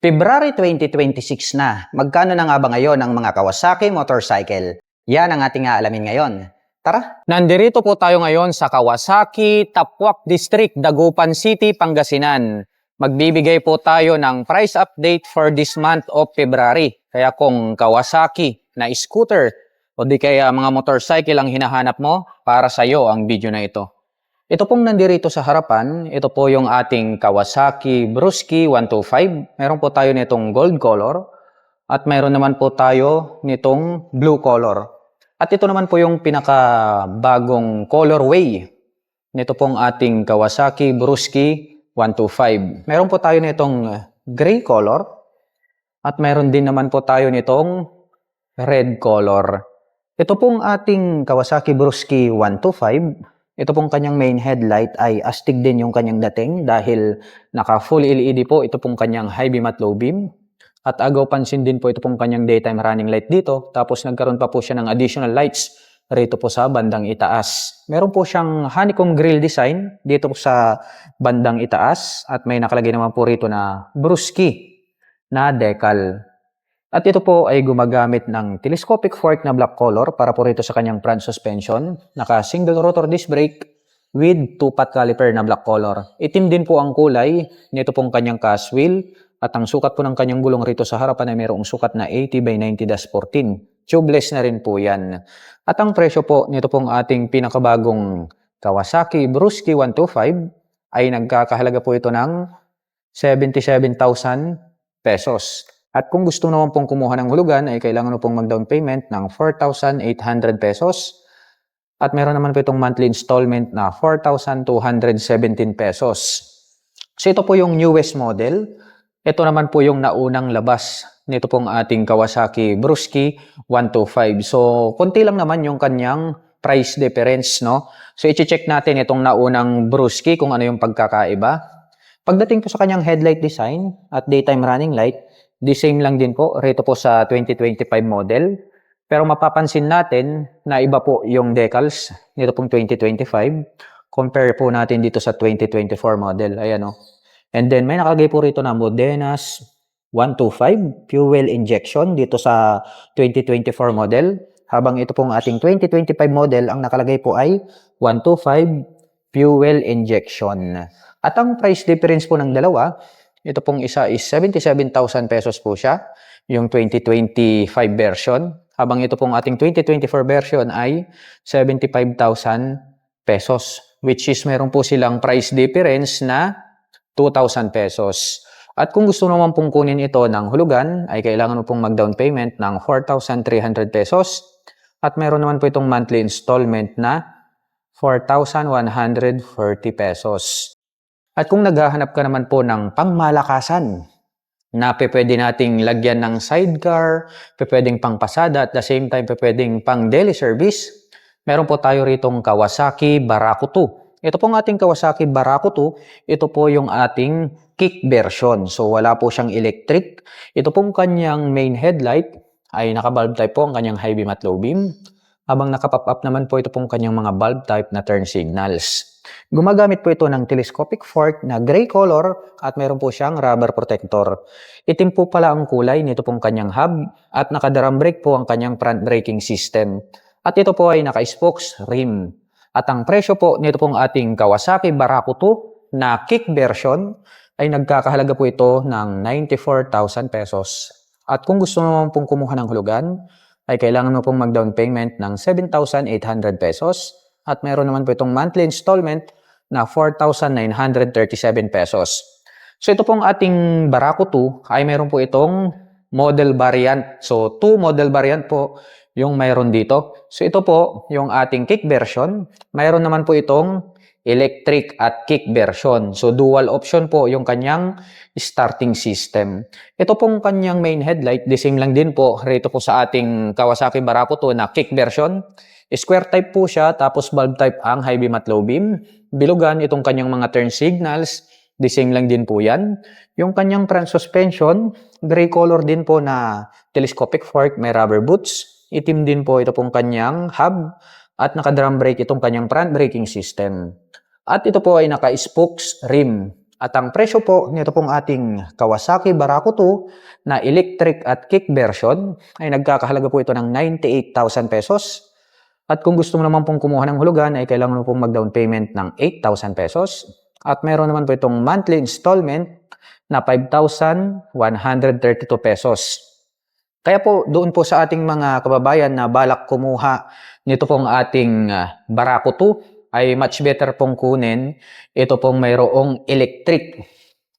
February 2026 na. Magkano na nga ba ngayon ang mga Kawasaki motorcycle? Yan ang ating aalamin ngayon. Tara! Nandirito po tayo ngayon sa Kawasaki, Tapuac District, Dagupan City, Pangasinan. Magbibigay po tayo ng price update for this month of February. Kaya kung Kawasaki na scooter o di kaya mga motorcycle ang hinahanap mo, para sa iyo ang video na ito. Ito pong nandirito sa harapan, ito po yung ating Kawasaki Brusky 125. Meron po tayo nitong gold color at meron naman po tayo nitong blue color. At ito naman po yung pinakabagong colorway nito pong ating Kawasaki Brusky 125. Meron po tayo nitong gray color at meron din naman po tayo nitong red color. Ito pong ating Kawasaki Brusky 125. Ito pong kanyang main headlight ay astig din yung kanyang dating dahil naka full LED po ito pong kanyang high beam at low beam. At agaw pansin din po ito pong kanyang daytime running light dito. Tapos nagkaroon pa po siya ng additional lights rito po sa bandang itaas. Meron po siyang honeycomb grill design dito po sa bandang itaas. At may nakalagay naman po rito na Brusky na decal. At ito po ay gumagamit ng telescopic fork na black color para po rito sa kanyang front suspension. Naka single rotor disc brake with 2-pot caliper na black color. Itim din po ang kulay nito pong kanyang cast wheel. At ang sukat po ng kanyang gulong rito sa harapan ay mayroong sukat na 80/90-14. Tubeless na rin po yan. At ang presyo po nito pong ating pinakabagong Kawasaki Brusky 125 ay nagkakahalaga po ito ng 77,000 pesos. At kung gusto naman pong kumuha ng hulugan ay kailangan mo pong mag-down payment ng 4,800 pesos. At meron naman po itong monthly installment na 4,217 pesos. So ito po yung newest model. Ito naman po yung naunang labas nito pong ating Kawasaki Brusky 125. So konti lang naman yung kanyang price difference, no? So i-check natin itong naunang Brusky kung ano yung pagkakaiba. Pagdating po sa kanyang headlight design at daytime running light, the same lang din po rito po sa 2025 model. Pero mapapansin natin na iba po yung decals nito pong 2025. Compare po natin dito sa 2024 model. Ayan o. And then may nakalagay po rito na Modenas 125 fuel injection dito sa 2024 model. Habang ito pong ating 2025 model, ang nakalagay po ay 125 fuel injection. At ang price difference po ng dalawa, ito pong isa is 77,000 pesos po siya, yung 2025 version. Habang ito pong ating 2024 version ay 75,000 pesos. Which is meron po silang price difference na 2,000 pesos. At kung gusto naman pong kunin ito ng hulugan, ay kailangan mo pong mag-down payment ng 4,300 pesos. At meron naman po itong monthly installment na 4,140 pesos. At kung naghahanap ka naman po ng pangmalakasan na pwede nating lagyan ng sidecar, pwedeng pang pasada at the same time pwedeng pang daily service, meron po tayo ritong Kawasaki Barako 2. Ito pong ating Kawasaki Barako 2, ito po yung ating kick version. So wala po siyang electric. Ito pong kanyang main headlight ay naka-bulb type po ang kanyang high beam at low beam. Habang naka-pop up naman po ito pong kanyang mga bulb type na turn signals. Gumagamit po ito ng telescopic fork na gray color at meron po siyang rubber protector. Itim po pala ang kulay nito pong kanyang hub at naka-drum brake po ang kanyang front braking system. At ito po ay naka-spokes rim. At ang presyo po nito pong ating Kawasaki Barako 2 na kick version ay nagkakahalaga po ito ng 94,000 pesos. At kung gusto naman pong kumuha ng hulugan, ay kailangan mo pong mag-down payment ng 7,800 pesos. At meron naman po itong monthly installment na 4,937 pesos. So ito pong ating Barako 2 ay meron po itong model variant. So 2 model variant po yung mayroon dito. So ito po yung ating kick version. Mayroon naman po itong electric at kick version. So dual option po yung kanyang starting system. Ito pong kanyang main headlight, the same lang din po rito po sa ating Kawasaki Barako 2 na kick version. Square type po siya, tapos bulb type ang high beam at low beam. Bilugan itong kanyang mga turn signals, the same lang din po yan. Yung kanyang front suspension, gray color din po na telescopic fork, may rubber boots. Itim din po ito pong kanyang hub at naka-drum brake itong kanyang front braking system. At ito po ay naka-spokes rim. At ang presyo po nito pong ating Kawasaki Barako 2 na electric at kick version ay nagkakahalaga po ito ng 98,000 pesos. At kung gusto mo naman pong kumuha ng hulugan ay kailangan mo pong mag-down payment ng 8,000 pesos. At meron naman po itong monthly installment na 5,132 pesos. Kaya po doon po sa ating mga kababayan na balak kumuha nito pong ating Barako 2 ay much better pong kunin ito pong mayroong electric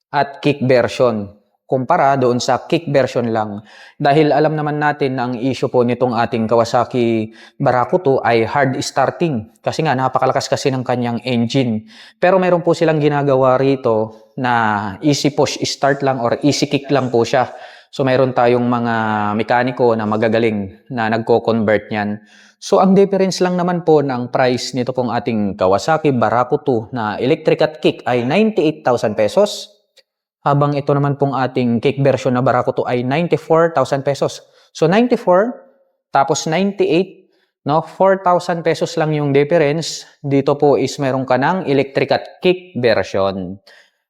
at kick version kumpara doon sa kick version lang. Dahil alam naman natin na ang issue po nitong ating Kawasaki Barako 2 ay hard starting. Kasi nga napakalakas kasi ng kanyang engine. Pero meron po silang ginagawa rito na easy push start lang or easy kick lang po siya. So mayroon tayong mga mekaniko na magagaling na nagko-convert niyan. So ang difference lang naman po ng price nito pong ating Kawasaki Barako 2 na electric at kick ay 98,000 pesos. Habang ito naman pong ating kick version na Barako 2 ay 94,000 pesos. So 94 tapos 98, no? 4,000 pesos lang yung difference. Dito po is meron ka ng electric at kick version.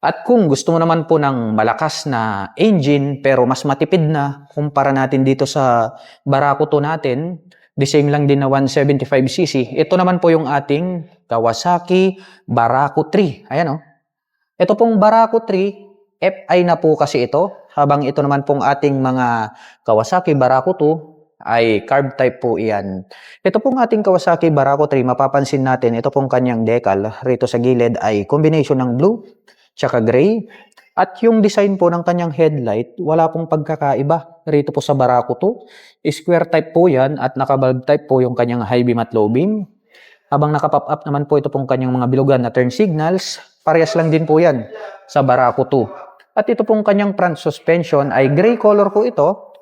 At kung gusto mo naman po ng malakas na engine pero mas matipid na kumpara natin dito sa Barako 2 natin, the same lang din na 175cc. Ito naman po yung ating Kawasaki Barako 3. Ayan o. Ito pong Barako 3, FI na po kasi ito. Habang ito naman pong ating mga Kawasaki Barako 2 ay carb type po iyan. Ito pong ating Kawasaki Barako 3, mapapansin natin ito pong kanyang decal rito sa gilid ay combination ng blue tsaka gray. At yung design po ng kanyang headlight, wala pong pagkakaiba rito po sa Barako 2. Square type po yan at naka-bulb type po yung kanyang high beam at low beam. Habang naka-pop up naman po ito pong kanyang mga bilugan na turn signals, parehas lang din po yan sa Barako 2. At ito pong kanyang front suspension ay gray color po ito.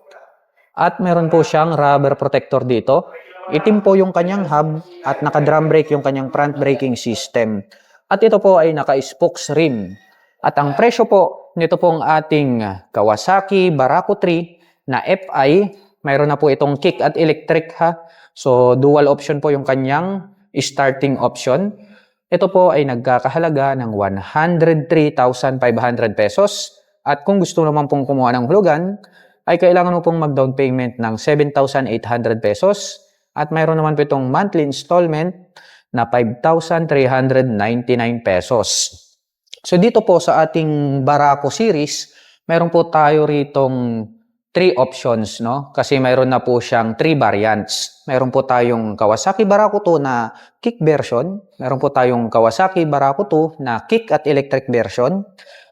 At meron po siyang rubber protector dito. Itim po yung kanyang hub at naka-drum brake yung kanyang front braking system. At ito po ay naka-spokes rim. At ang presyo po nito pong ating Kawasaki Barako 3 na FI, mayroon na po itong kick at electric ha. So dual option po yung kanyang starting option. Ito po ay nagkakahalaga ng 103,500 pesos. At kung gusto naman pong kumuha ng hulugan, ay kailangan mo pong mag-down payment ng 7,800 pesos. At mayroon naman po itong monthly installment na 5,399 pesos. So dito po sa ating Barako series, meron po tayo ritong 3 options, no? Kasi mayroon na po siyang 3 variants. Meron po tayong Kawasaki Barako 2 na kick version, meron po tayong Kawasaki Barako 2 na kick at electric version,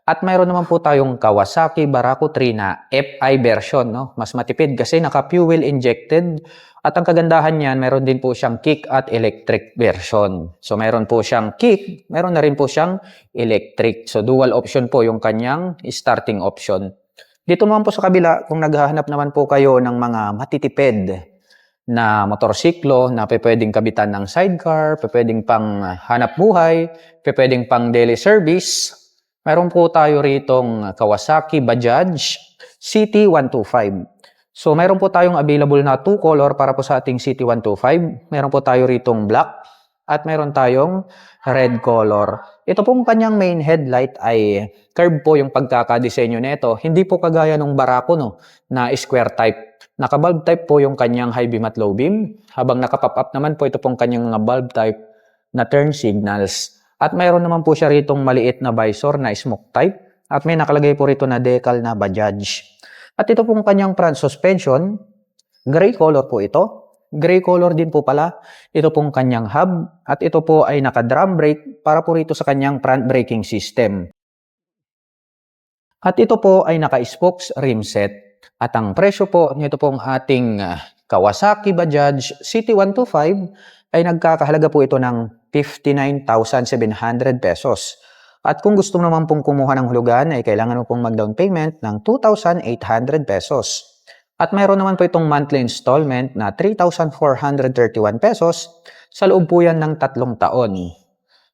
at mayroon naman po tayong Kawasaki Barako 3 na FI version, no? Mas matipid kasi naka-fuel injected. At ang kagandahan niyan, meron din po siyang kick at electric version. So meron po siyang kick, meron na rin po siyang electric. So dual option po yung kanyang starting option. Dito naman po sa kabila, kung naghahanap naman po kayo ng mga matitipid na motorsiklo na pwedeng kabitan ng sidecar, pwedeng pang hanap buhay, pwedeng pang daily service, meron po tayo ritong Kawasaki Bajaj CT125. So, meron po tayong available na 2 color para po sa ating CT125. Meron po tayo ritong black at meron tayong red color. Ito pong kanyang main headlight ay curve po yung pagkakadesenyo nito. Hindi po kagaya ng Barako no, na square type. Naka-bulb type po yung kanyang high beam at low beam. Habang naka-pop up naman po ito pong kanyang mga bulb type na turn signals. At mayroon naman po siya ritong maliit na visor na smoke type. At may nakalagay po rito na decal na Bajaj. At ito pong kanyang front suspension, gray color po ito. Gray color din po pala. Ito pong kanyang hub. At ito po ay naka-drum brake para po rito sa kanyang front braking system. At ito po ay naka-spokes rim set. At ang presyo po nito pong ating Kawasaki Bajaj CT125 ay nagkakahalaga po ito ng 59,700 pesos. At kung gusto naman pong kumuha ng hulugan ay kailangan mo pong mag-down payment ng 2,800 pesos. At mayroon naman po itong monthly installment na 3,431 pesos. Sa loob po yan ng 3 taon.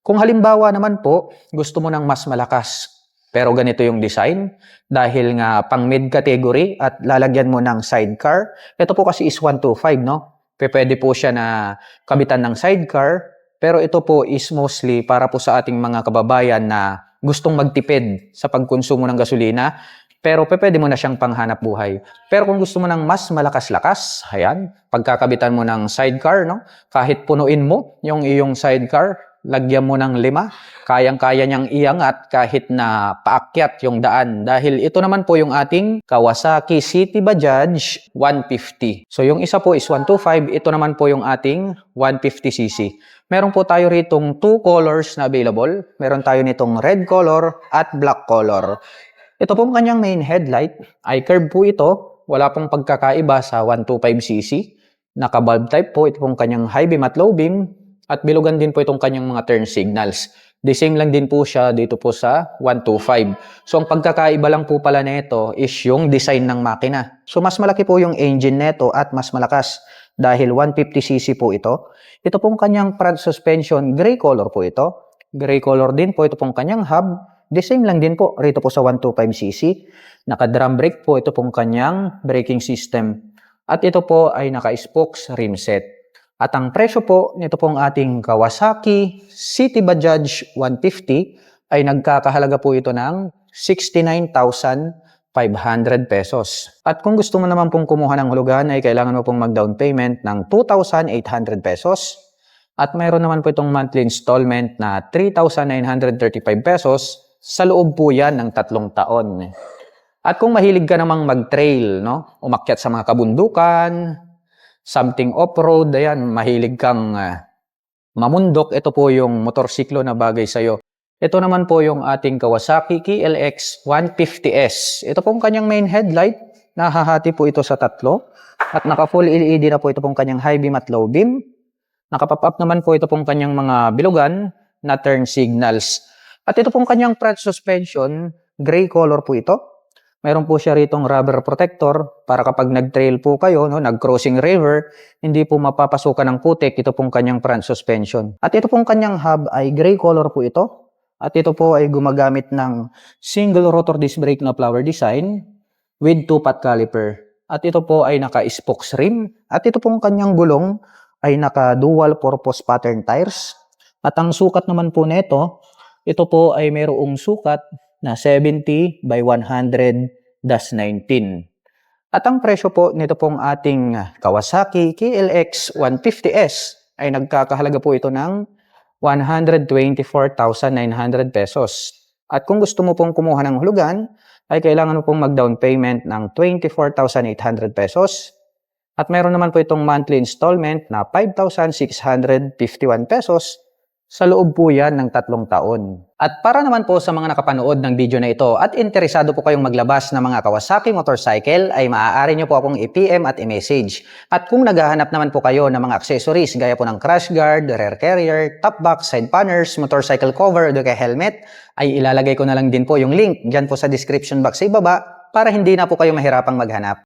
Kung halimbawa naman po, gusto mo ng mas malakas, pero ganito yung design, dahil nga pang mid category at lalagyan mo ng sidecar, ito po kasi is 125, no? Pwede po siya na kabitan ng sidecar, pero ito po is mostly para po sa ating mga kababayan na gustong magtipid sa pagkonsumo ng gasolina, pero pwede mo na siyang panghanap buhay. Pero kung gusto mo ng mas malakas-lakas, ayan, pagkakabitan mo ng sidecar, no? Kahit punuin mo yung iyong sidecar, lagyan mo ng 5, kayang-kaya niyang iangat kahit na paakyat yung daan. Dahil ito naman po yung ating Kawasaki City Bajaj 150. So yung isa po is 125, ito naman po yung ating 150cc. Meron po tayo ritong 2 colors na available. Meron tayo nitong red color at black color. Ito pong kanyang main headlight, I-curve po ito. Wala pong pagkakaiba sa 125cc. Naka-bulb type po. Ito pong kanyang high beam at low beam. At bilugan din po itong kanyang mga turn signals. The same lang din po siya dito po sa 125. So ang pagkakaiba lang po pala nito is yung design ng makina. So mas malaki po yung engine nito at mas malakas dahil 150cc po ito. Ito pong kanyang front suspension, gray color po ito. Gray color din po ito pong kanyang hub. The same lang din po rito po sa 125cc. Naka-drum brake po ito pong kanyang braking system. At ito po ay naka-spokes rim set. At ang presyo po nito pong ating Kawasaki City Bajaj 150 ay nagkakahalaga po ito ng 69,500 pesos. At kung gusto mo naman pong kumuha ng hulugan ay kailangan mo pong mag-down payment ng 2,800 pesos. At mayroon naman po itong monthly installment na 3,935 pesos. Sa loob po yan ng 3 taon. At kung mahilig ka namang mag-trail, no? Umakyat sa mga kabundukan, something off-road, ayan, mahilig kang mamundok, ito po yung motorsiklo na bagay sa'yo. Ito naman po yung ating Kawasaki KLX 150S. Ito pong kanyang main headlight, nahahati po ito sa 3. At naka-full LED na po ito pong kanyang high beam at low beam. Naka-pop up naman po ito pong kanyang mga bilugan na turn signals. At ito pong kanyang front suspension, gray color po ito. Meron po siya ritong rubber protector para kapag nag-trail po kayo, no, nag-crossing river, hindi po mapapasukan ng putik ito pong kanyang front suspension. At ito pong kanyang hub ay gray color po ito. At ito po ay gumagamit ng single rotor disc brake na flower design with 2-pot caliper. At ito po ay naka-spokes rim. At ito pong kanyang gulong ay naka-dual purpose pattern tires. At ang sukat naman po nito, ito po ay mayroong sukat na 70 by 100-19. At ang presyo po nito pong ating Kawasaki KLX 150S ay nagkakahalaga po ito ng 124,900 pesos. At kung gusto mo pong kumuha ng hulugan, ay kailangan mo pong mag-down payment ng 24,800 pesos. At meron naman po itong monthly installment na 5,651 pesos. Sa loob po yan ng 3 taon. At para naman po sa mga nakapanood ng video na ito at interesado po kayong maglabas ng mga Kawasaki motorcycle ay maaari nyo po akong i-PM at i-message. At kung naghahanap naman po kayo ng mga accessories gaya po ng crash guard, rear carrier, top box, side panners, motorcycle cover, o kaya helmet, ay ilalagay ko na lang din po yung link dyan po sa description box sa ibaba para hindi na po kayo mahirapang maghanap.